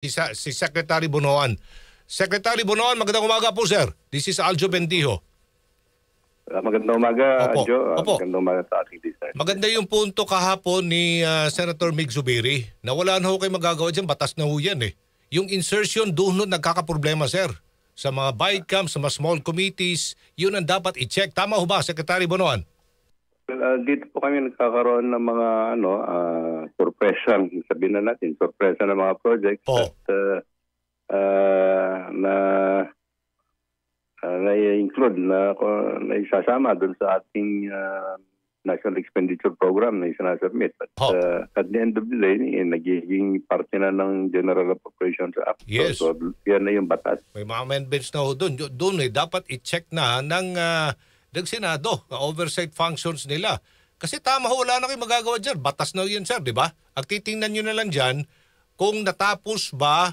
si Secretary Bonoan. Secretary Bonoan, magandang umaga po, sir. This is Aljo Bendijo. Magandang umaga, Opo. Anjo. Opo. Magandang umaga sa ating listeners. Maganda yung punto kahapon ni Senator Mig Zubiri na wala na ho kayo magagawa dyan, batas na ho yan eh. Yung insertion doon nagkakaproblema, sir. Sa mga BICAM, sa mga small committees, yun ang dapat i-check. Tama ho ba, Secretary Bonoan? Dito po kami nagkakaroon ng mga sorpresa, sabihin na natin, sorpresa ng mga projects Po. at na-include, na isasama doon sa ating National Expenditure Program na isinasubmit. At at the end of the day, nagiging parte na ng General Appropriations Act. Yes. So yan na yung batas. May mga amendments na ho doon. Doon dapat i-check na ng Senado, oversight functions nila. Kasi tama ho, wala na kayo magagawa dyan. Batas na yun, sir, di ba? Ang titingnan nyo na lang dyan, kung natapos ba,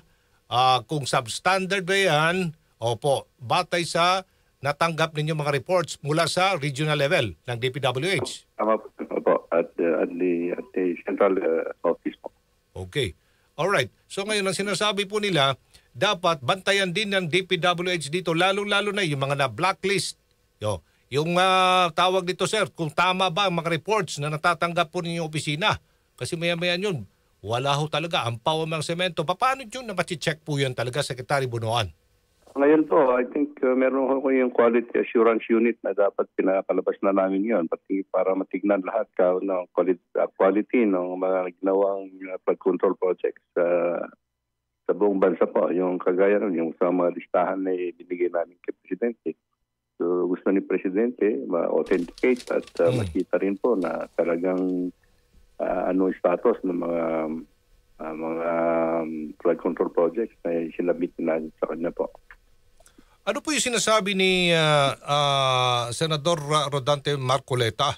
kung substandard ba yan, opo, batay sa natanggap ninyo mga reports mula sa regional level ng DPWH. Tama po, at the central office po. Okay. Alright. So ngayon, ang sinasabi po nila, dapat bantayan din ng DPWH dito, lalo-lalo na yung mga na-blacklist. Yung tawag dito, sir, kung tama ba ang mga reports na natatanggap po ninyong opisina. Kasi maya-maya yun, wala ho talaga ang power ng semento. Paano yun na machi-check po yun talaga, Secretary Bonoan? Ngayon po, I think meron ko yung quality assurance unit na dapat pinapalabas na namin yun, pati para matignan lahat ng quality ng mga ginawang flood control projects sa buong bansa po. Yung kagaya nun, yung sa mga listahan na ibinigay namin kay Presidente. So gusto ni Presidente ma-authenticate at makita rin po na talagang ano status ng mga flood control projects na sinabit natin sa kanya po. Ano po yung sinasabi ni Senador Rodante Marcoleta?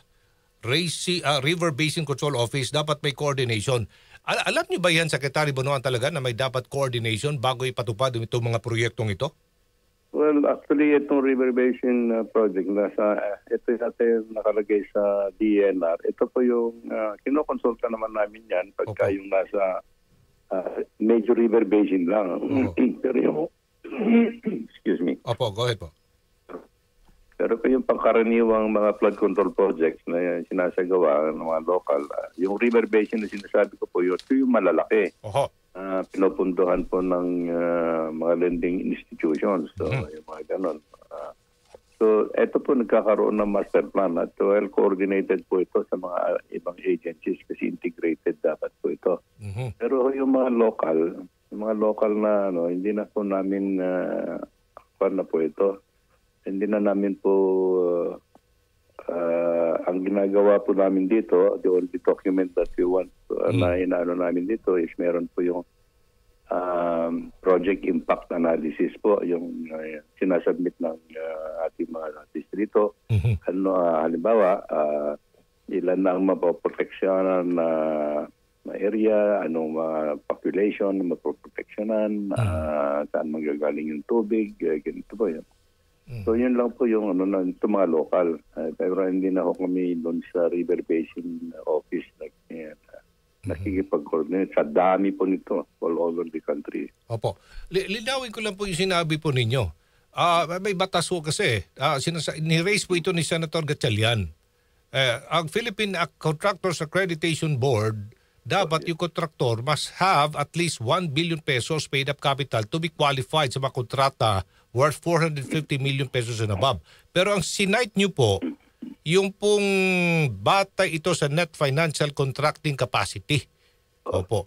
River Basin Control Office, dapat may coordination. Alam niyo ba yan, Secretary Bonoan, talaga na may dapat coordination bago ipatupad itong mga proyektong ito? Well, actually, itong River Basin project, ito natin nakalagay sa DNR. Ito po yung kinokonsulta naman namin yan pagka yung nasa major river basin lang. Pero yung excuse me. Opo, go ahead po. Pero po yung pangkaraniwang mga flood control projects na sinasagawa ng mga local, yung river basin na sinasabi ko po, ito yung malalaki. Oho. Pinupunduhan po ng mga lending institutions. So, yung mga ganon. So, ito po nagkakaroon ng master plan at well-coordinated po ito sa mga ibang agencies kasi integrated dapat po ito. Pero yung mga local na hindi na po namin na po ito. Hindi na namin po ang ginagawa po namin dito, the only document that we want na inaano namin dito is meron po yung project impact analysis po, yung sinasubmit ng ating mga distrito. Halimbawa, ilan na ang mapoproteksyonan na area, anong mga population na mapoproteksyonan, saan magagaling yung tubig, ganito po yun. So yun lang po yung ito mga local. Pero hindi na ako kami doon sa River Basin office nakikipag-coordinate. Sa dami po nito all over the country. Opo. Linawin ko lang po yung sinabi po ninyo. May batas po kasi. Ni-raise po ito ni Senator Gatchalian. Ang Philippine Contractors Accreditation Board, dapat yung contractor must have at least 1 billion pesos paid up capital to be qualified sa mga kontrata worth 450 million pesos and above. Pero ang sinight nyo po, yung pong batay ito sa net financial contracting capacity. Opo.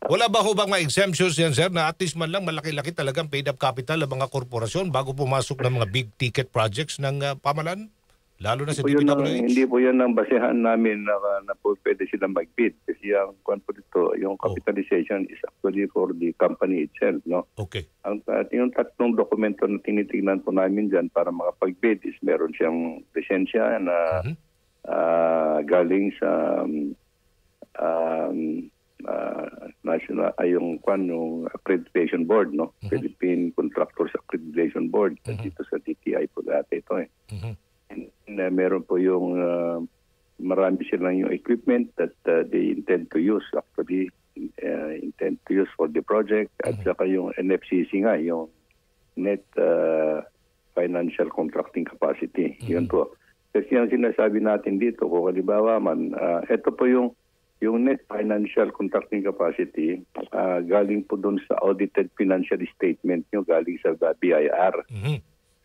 Wala ba ho bang mga exemptions yan, sir, na at least man lang malaki-laki talagang paid up capital ng mga korporasyon bago pumasok ng mga big ticket projects ng pamahalaan? Lalo na sa DPWH? Hindi po yan ang basehan namin na po pwede silang mag-bid. Kasi yung capitalization is actually for the company itself. No? Okay. Yung tatlong dokumento na tinitignan po namin dyan para makapag-bid is meron siyang lisensya na galing sa national yung accreditation board, no? Philippine Contractors Accreditation Board. Dito sa DTI po dati ito eh. Meron po yung marami silang yung equipment that they intend to use. Actually, intend to use for the project at saka yung NFCC nga, yung Net Financial Contracting Capacity. Yun po. Kasi yung sinasabi natin dito, kung halimbawa man, ito po yung Net Financial Contracting Capacity, galing po doon sa audited financial statement nyo, galing sa BIR.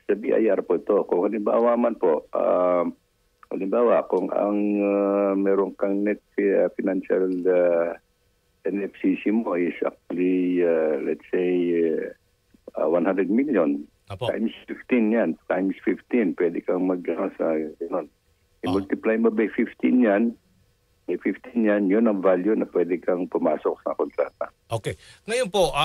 Sa BIR po ito. Kung halimbawa man po, halimbawa, kung ang meron kang net financial NFCC mo is actually, let's say, 100 million. Apo. Times 15 yan. Times 15. Pwede kang sa gano'n. I-multiply mo by 15 yan. May 15 yan, yun ang value na pwede kang pumasok sa kontrata. Okay. Ngayon po,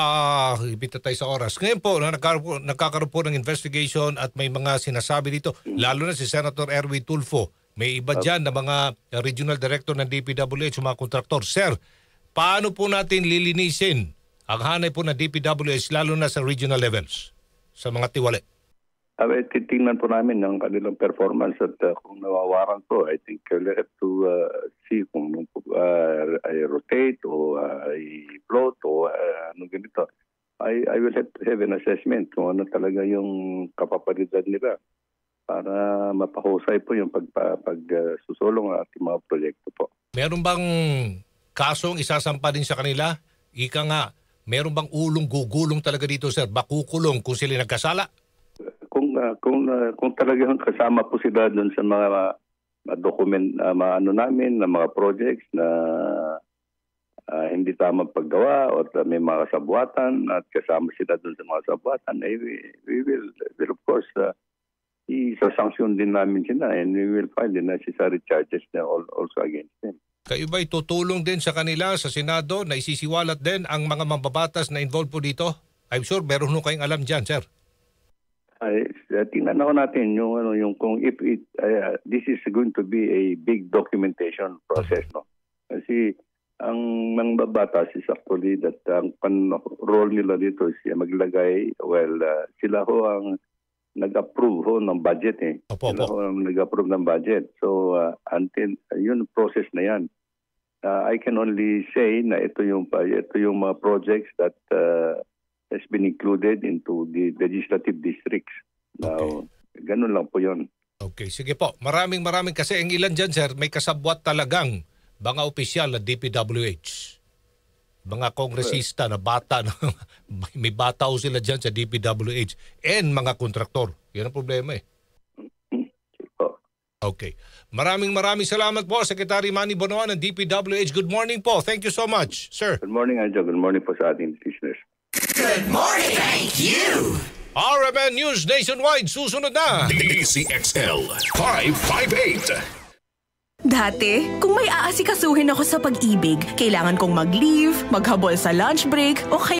ipita tayo sa oras. Ngayon po, nagkakaroon po ng investigation at may mga sinasabi dito, lalo na si Senator Erwin Tulfo. May iba dyan na mga regional director ng DPWH, mga kontraktor. Sir, paano po natin lilinisin ang hanay po ng DPWH, lalo na sa regional levels, sa mga tiwali? Titingnan po namin ang kanilang performance at kung nawawaran po, I think we'll have to see kung rotate o float o ano ganito. I will have to have an assessment kung ano talaga yung kapapalidad nila para mapahusay po yung pagsusulong ang ating mga proyekto po. Meron bang kasong isasampa din sa kanila? Ika nga, meron bang gugulong talaga dito, sir? Bakukulong kung sila nagkasala? Kung talagang kasama po sila doon sa mga document, namin, na mga projects na hindi tamang paggawa o may mga kasabwatan at kasama sila doon sa mga kasabwatan, we will of course, isa-sanction din namin sila and we will file the necessary charges also against them. Kayo ba'y tutulong din sa kanila sa Senado na isisiwalat din ang mga mambabatas na involved po dito? I'm sure meron nung kayong alam dyan, sir. Tingnan ako natin yung kung if this is going to be a big documentation process, no? Kasi ang mga babatas is actually that ang role nila dito is maglagay, sila ho ang nag-approve ho ng budget eh. Sila ho ang nag-approve ng budget. So until yun process na yan. I can only say na ito yung mga projects that has been included into the legislative districts. Now, ganun lang po yun. Okay, sige po. Maraming kasi ang ilan dyan, sir, may kasabwat talagang mga opisyal na DPWH. Mga kongresista na bata, may bata o sila dyan sa DPWH and mga kontraktor. Yan ang problema eh. Okay. Maraming salamat po, Secretary Manny Bonoan ng DPWH. Good morning po. Thank you so much, sir. Good morning, Anjo. Good morning po sa ating listeners. Good morning. Thank you. RMN News Nationwide, susunod na. DCXL 558. Dati, kung may aasikasuhin ako sa pag-ibig, kailangan kong mag-leave, maghabol sa lunch break, o kaya